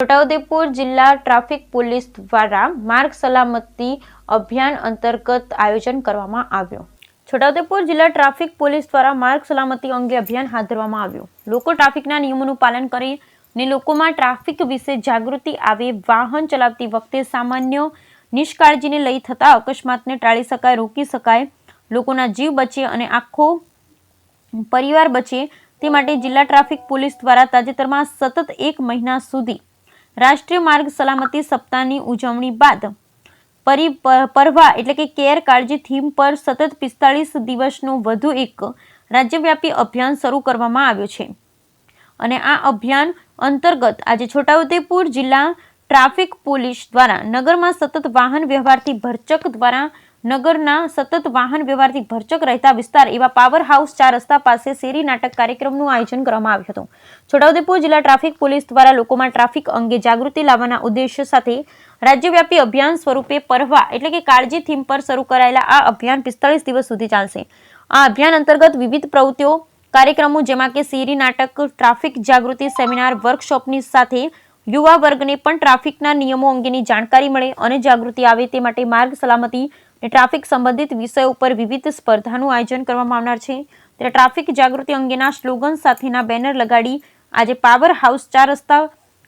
છોટાઉદેપુર જિલ્લા traffic police દ્વારા માર્ગ સલામતી અભિયાન અંતર્ગત આયોજન કરવામાં આવ્યું। છોટાઉદેપુર જિલ્લા ટ્રાફિક પોલીસ દ્વારા માર્ગ સલામતી અંગે અભિયાન હાથ ધરવામાં આવ્યું। લોકો ટ્રાફિકના નિયમોનું પાલન કરીને લોકોમાં ટ્રાફિક વિશે જાગૃતિ આવે, વાહન ચલાવતી વખતે સામાન્ય નિષ્કાળજીને લઈ થતા અકસ્માતને ટાળી શકાય, રોકી શકાય, લોકોના જીવ બચે અને આખો પરિવાર બચે તે માટે જિલ્લા ટ્રાફિક પોલીસ દ્વારા તાજેતરમાં સતત 1 મહિના સુધી રાષ્ટ્રીય માર્ગ સલામતી સપ્તાહની ઉજવણી બાદ પરવા એટલે કે કેર કાળજી થીમ પર સતત 45 દિવસનું વધુ એક રાજ્યવ્યાપી અભિયાન શરૂ કરવામાં આવ્યું છે અને આ અભિયાન અંતર્ગત આજે છોટાઉદેપુર જિલ્લા ટ્રાફિક પોલીસ દ્વારા નગરમાં સતત વાહન વ્યવહારથી ભરચક રહેતા વિસ્તાર એવા પાવર હાઉસ 4 રસ્તા પાસે શેરી નાટક કાર્યક્રમનું આયોજન કરવામાં આવ્યું હતું। છોટાઉદેપુર જિલ્લા ટ્રાફિક પોલીસ દ્વારા લોકોમાં ટ્રાફિક અંગે જાગૃતિ લાવવાના ઉદ્દેશ્ય સાથે રાજ્યવ્યાપી અભિયાન સ્વરૂપે પરવા એટલે કે કાળજી થીમ પર શરૂ કરાયેલા આ અભિયાન 45 દિવસ સુધી ચાલશે। આ અભિયાન અંતર્ગત વિવિધ પ્રવૃત્તિઓ કાર્યક્રમો જેમાં કે શેરી નાટક, ટ્રાફિક જાગૃતિ સેમિનાર, વર્કશોપની સાથે યુવા વર્ગને પણ ટ્રાફિકના નિયમો અંગેની જાણકારી મળે અને જાગૃતિ આવે તે માટે માર્ગ સલામતી અને ટ્રાફિક સંબંધિત વિષયો ઉપર વિવિધ સ્પર્ધાનું આયોજન કરવામાં આવનાર છે। ત્યારે ટ્રાફિક જાગૃતિ અંગેના સ્લોગન સાથેના બેનર લગાડી આજે પાવર હાઉસ 4 રસ્તા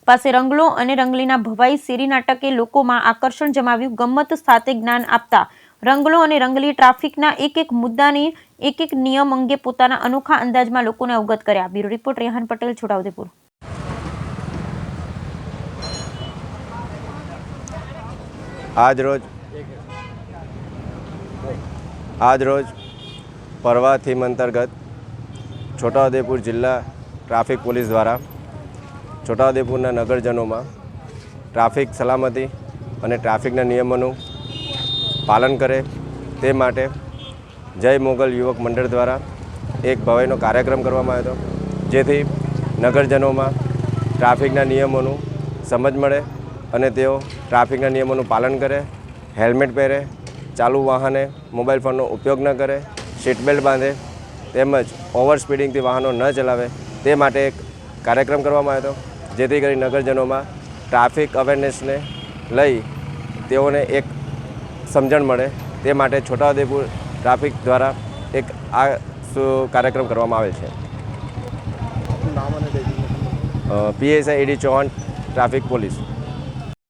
પાસે રંગલો અને રંગલીના ભવાઈ શેરી નાટકે લોકોમાં આકર્ષણ જમાવ્યું। ગમ્મત સાથે જ્ઞાન આપતા રંગલો અને રંગલી ટ્રાફિકના એક મુદ્દાને એક નિયમ અંગે પોતાના અનોખા અંદાજમાં લોકોને અવગત કર્યા। Bureau report Rehan Patel, Chhotaudepur. आज रोज परवा थीम अंतर्गत छोटाउदेपुर जिला ट्राफिक पुलिस द्वारा छोटाउदेपुरना नगरजनों में ट्राफिक सलामती और ट्राफिकना नियमों पालन करे ते माटे जय मोगल युवक मंडल द्वारा एक भव्यनो कार्यक्रम करवामां आव्यो हतो, जेथी नगरजनों में ट्राफिकना नियमों समझ मळे अने तेओ ट्राफिकना नियमों पालन करे, हेल्मेट पहरे, चालू वाहने मोबाइल फोन उपयोग न करे, सीट बेल्ट बांधे तेमज ओवर स्पीडिंग थी वाहनों न चलावे ते माटे एक कार्यक्रम करवामां आव्यो हतो, जेथी करी नगरजनों में ट्राफिक अवेरनेस ने लई तेओने एक समझण मळे ते माटे छोटाउदेपुर ट्राफिक द्वारा एक आ कार्यक्रम करवामां आवेल छे। PSI ED Chauhan, traffic police.